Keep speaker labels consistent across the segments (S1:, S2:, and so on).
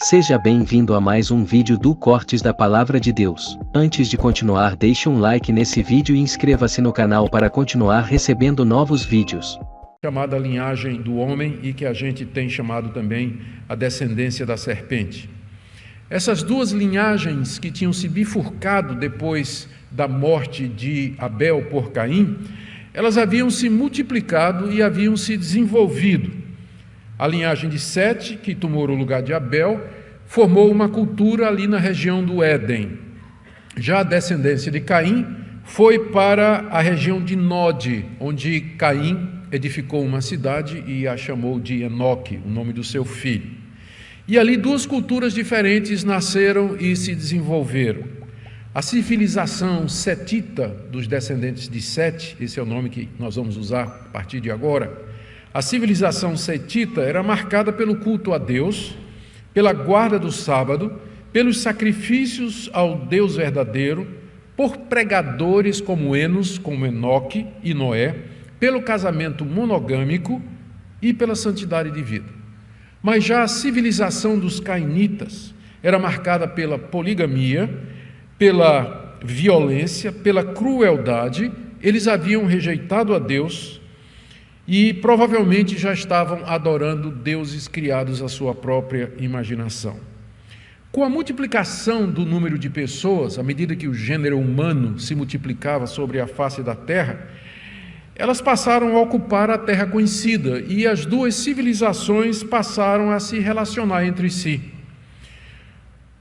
S1: Seja bem-vindo a mais um vídeo do Cortes da Palavra de Deus. Antes de continuar, deixe um like nesse vídeo e inscreva-se no canal para continuar recebendo novos vídeos.
S2: Chamada linhagem do homem e que a gente tem chamado também a descendência da serpente. Essas duas linhagens que tinham se bifurcado depois da morte de Abel por Caim, elas haviam se multiplicado e haviam se desenvolvido. A linhagem de Sete, que tomou o lugar de Abel, formou uma cultura ali na região do Éden. Já a descendência de Caim foi para a região de Nod, onde Caim edificou uma cidade e a chamou de Enoque, o nome do seu filho. E ali duas culturas diferentes nasceram e se desenvolveram. A civilização setita dos descendentes de Sete, esse é o nome que nós vamos usar a partir de agora. A civilização setita era marcada pelo culto a Deus, pela guarda do sábado, pelos sacrifícios ao Deus verdadeiro, por pregadores como Enos, como Enoque e Noé, pelo casamento monogâmico e pela santidade de vida. Mas já a civilização dos cainitas era marcada pela poligamia, pela violência, pela crueldade. Eles haviam rejeitado a Deus e provavelmente já estavam adorando deuses criados à sua própria imaginação. Com a multiplicação do número de pessoas, à medida que o gênero humano se multiplicava sobre a face da terra, elas passaram a ocupar a terra conhecida e as duas civilizações passaram a se relacionar entre si.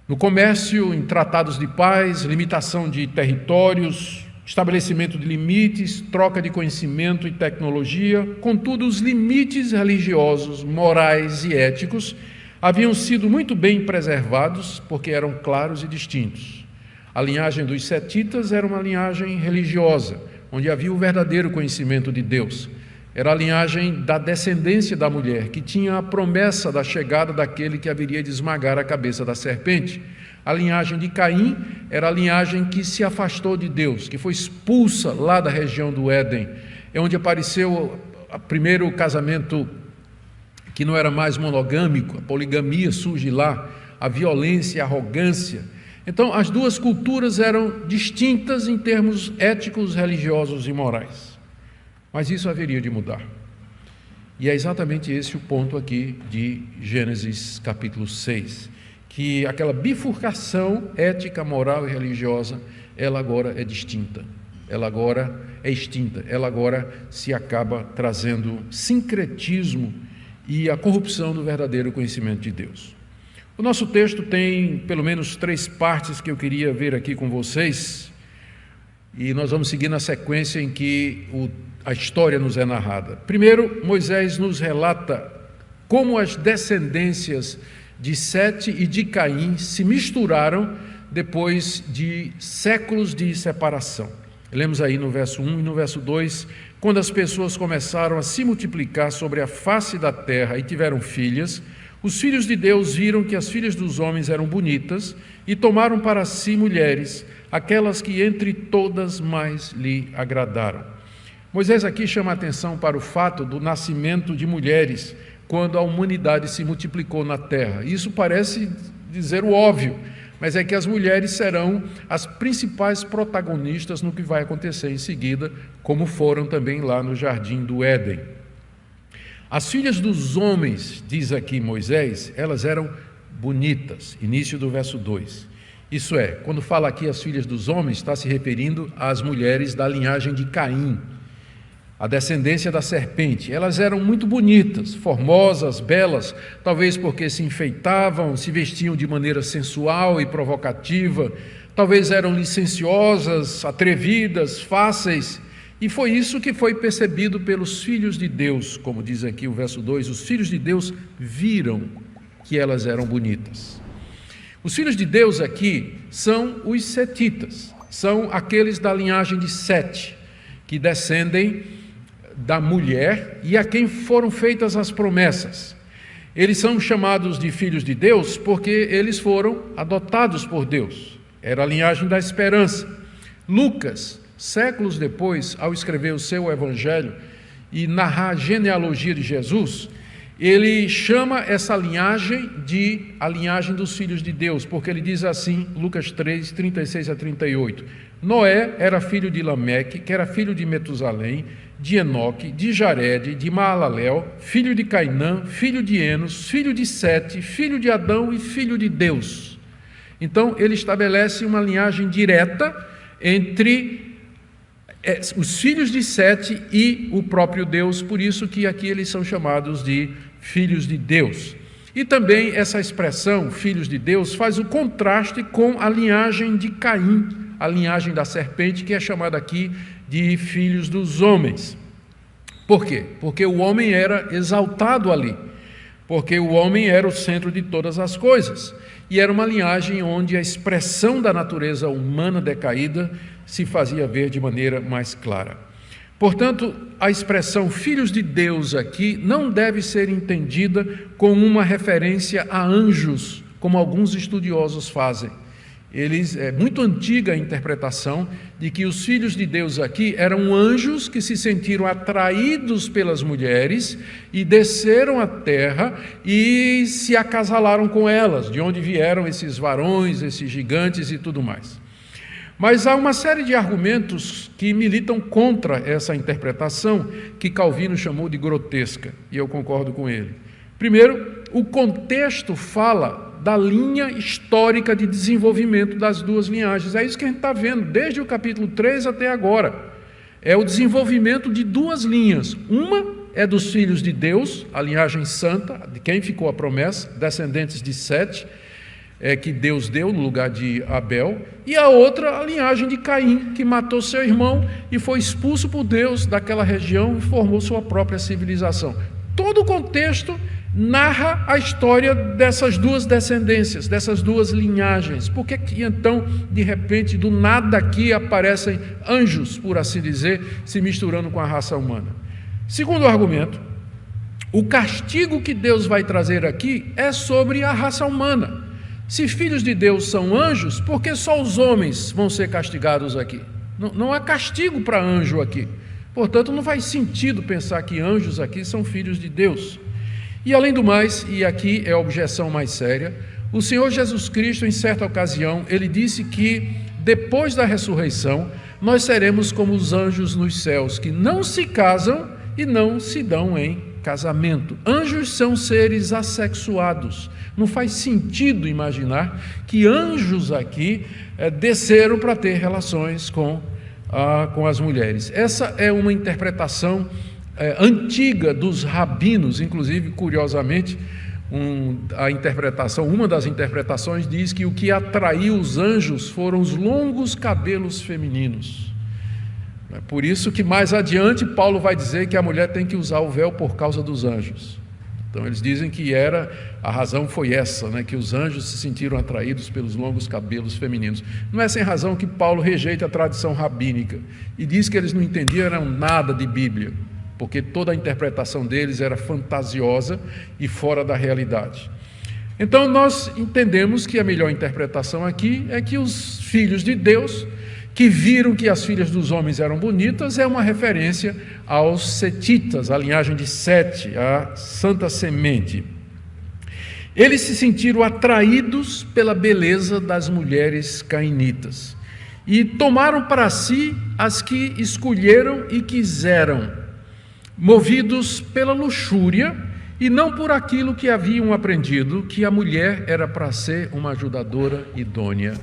S2: No comércio, em tratados de paz, limitação de territórios, estabelecimento de limites, troca de conhecimento e tecnologia, contudo, os limites religiosos, morais e éticos haviam sido muito bem preservados porque eram claros e distintos. A linhagem dos setitas era uma linhagem religiosa, onde havia o verdadeiro conhecimento de Deus. Era a linhagem da descendência da mulher, que tinha a promessa da chegada daquele que haveria de esmagar a cabeça da serpente. A linhagem de Caim era a linhagem que se afastou de Deus, que foi expulsa lá da região do Éden, é onde apareceu o primeiro casamento que não era mais monogâmico, a poligamia surge lá, a violência e a arrogância. Então, as duas culturas eram distintas em termos éticos, religiosos e morais. Mas isso haveria de mudar. E é exatamente esse o ponto aqui de Gênesis capítulo 6, que aquela bifurcação ética, moral e religiosa, ela agora é distinta, ela agora é extinta, ela agora se acaba trazendo sincretismo e a corrupção do verdadeiro conhecimento de Deus. O nosso texto tem pelo menos 3 partes que eu queria ver aqui com vocês, e nós vamos seguir na sequência em que a história nos é narrada. Primeiro, Moisés nos relata como as descendências de Sete e de Caim se misturaram depois de séculos de separação. Lemos aí no verso 1 e no verso 2, quando as pessoas começaram a se multiplicar sobre a face da terra e tiveram filhas, os filhos de Deus viram que as filhas dos homens eram bonitas e tomaram para si mulheres, aquelas que entre todas mais lhe agradaram. Moisés aqui chama a atenção para o fato do nascimento de mulheres quando a humanidade se multiplicou na terra. Isso parece dizer o óbvio, mas é que as mulheres serão as principais protagonistas no que vai acontecer em seguida, como foram também lá no jardim do Éden. As filhas dos homens, diz aqui Moisés, elas eram bonitas, início do verso 2. Isso é, quando fala aqui as filhas dos homens, está se referindo às mulheres da linhagem de Caim, a descendência da serpente. Elas eram muito bonitas, formosas, belas, talvez porque se enfeitavam, se vestiam de maneira sensual e provocativa, talvez eram licenciosas, atrevidas, fáceis. E foi isso que foi percebido pelos filhos de Deus, como diz aqui o verso 2, os filhos de Deus viram que elas eram bonitas. Os filhos de Deus aqui são os setitas, são aqueles da linhagem de Sete, que descendem da mulher e a quem foram feitas as promessas. Eles são chamados de filhos de Deus porque eles foram adotados por Deus. Era a linhagem da esperança. Lucas, séculos depois, ao escrever o seu evangelho e narrar a genealogia de Jesus, ele chama essa linhagem de a linhagem dos filhos de Deus, porque ele diz assim, Lucas 3, 36 a 38, Noé era filho de Lameque, que era filho de Metusalém, de Enoque, de Jarede, de Maalalel, filho de Cainã, filho de Enos, filho de Sete, filho de Adão e filho de Deus. Então, ele estabelece uma linhagem direta entre os filhos de Sete e o próprio Deus, por isso que aqui eles são chamados de filhos de Deus. E também essa expressão, filhos de Deus, faz o contraste com a linhagem de Caim, a linhagem da serpente, que é chamada aqui de filhos dos homens. Por quê? Porque o homem era exaltado ali, porque o homem era o centro de todas as coisas, e era uma linhagem onde a expressão da natureza humana decaída se fazia ver de maneira mais clara. Portanto, a expressão filhos de Deus aqui não deve ser entendida como uma referência a anjos, como alguns estudiosos fazem. É muito antiga a interpretação de que os filhos de Deus aqui eram anjos que se sentiram atraídos pelas mulheres e desceram à terra e se acasalaram com elas, de onde vieram esses varões, esses gigantes e tudo mais. Mas há uma série de argumentos que militam contra essa interpretação que Calvino chamou de grotesca, e eu concordo com ele. Primeiro, o contexto fala da linha histórica de desenvolvimento das duas linhagens. É isso que a gente está vendo, desde o capítulo 3 até agora. É o desenvolvimento de duas linhas. Uma é dos filhos de Deus, a linhagem santa, de quem ficou a promessa, descendentes de Sete, que Deus deu no lugar de Abel, e a outra, a linhagem de Caim, que matou seu irmão e foi expulso por Deus daquela região e formou sua própria civilização. Todo o contexto narra a história dessas duas descendências, dessas duas linhagens. Por que então, de repente, do nada aqui aparecem anjos, por assim dizer, se misturando com a raça humana? Segundo argumento, o castigo que Deus vai trazer aqui é sobre a raça humana. Se filhos de Deus são anjos, por que só os homens vão ser castigados aqui? Não há castigo para anjo aqui. Portanto, não faz sentido pensar que anjos aqui são filhos de Deus. E além do mais, e aqui é a objeção mais séria, o Senhor Jesus Cristo, em certa ocasião, ele disse que depois da ressurreição, nós seremos como os anjos nos céus, que não se casam e não se dão em casamento. Anjos são seres assexuados. Não faz sentido imaginar que anjos aqui desceram para ter relações com as mulheres. Essa é uma interpretação antiga dos rabinos, inclusive, curiosamente, uma das interpretações diz que o que atraiu os anjos foram os longos cabelos femininos. É por isso que mais adiante Paulo vai dizer que a mulher tem que usar o véu por causa dos anjos. Então eles dizem que a razão foi essa, né, que os anjos se sentiram atraídos pelos longos cabelos femininos. Não é sem razão que Paulo rejeita a tradição rabínica e diz que eles não entendiam nada de Bíblia, porque toda a interpretação deles era fantasiosa e fora da realidade. Então nós entendemos que a melhor interpretação aqui é que os filhos de Deus, que viram que as filhas dos homens eram bonitas, é uma referência aos setitas, a linhagem de Sete, a santa semente. Eles se sentiram atraídos pela beleza das mulheres cainitas e tomaram para si as que escolheram e quiseram, movidos pela luxúria e não por aquilo que haviam aprendido, que a mulher era para ser uma ajudadora idônea.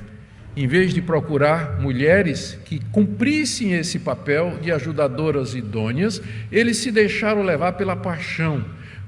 S2: Em vez de procurar mulheres que cumprissem esse papel de ajudadoras idôneas, eles se deixaram levar pela paixão,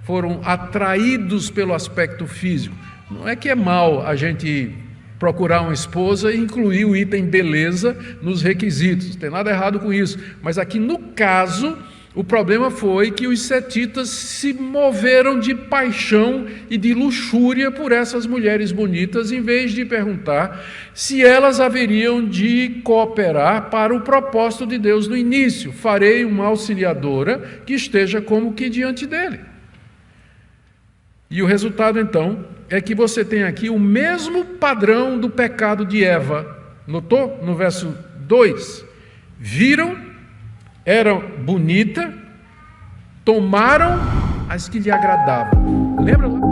S2: foram atraídos pelo aspecto físico. Não é que é mal a gente procurar uma esposa e incluir o item beleza nos requisitos, não tem nada errado com isso, mas aqui no caso, o problema foi que os setitas se moveram de paixão e de luxúria por essas mulheres bonitas, em vez de perguntar se elas haveriam de cooperar para o propósito de Deus no início. Farei uma auxiliadora que esteja como que diante dele. E o resultado, então, é que você tem aqui o mesmo padrão do pecado de Eva. Notou? No verso 2. Viram, era bonita, tomaram mas que lhe agradavam. Lembra lá?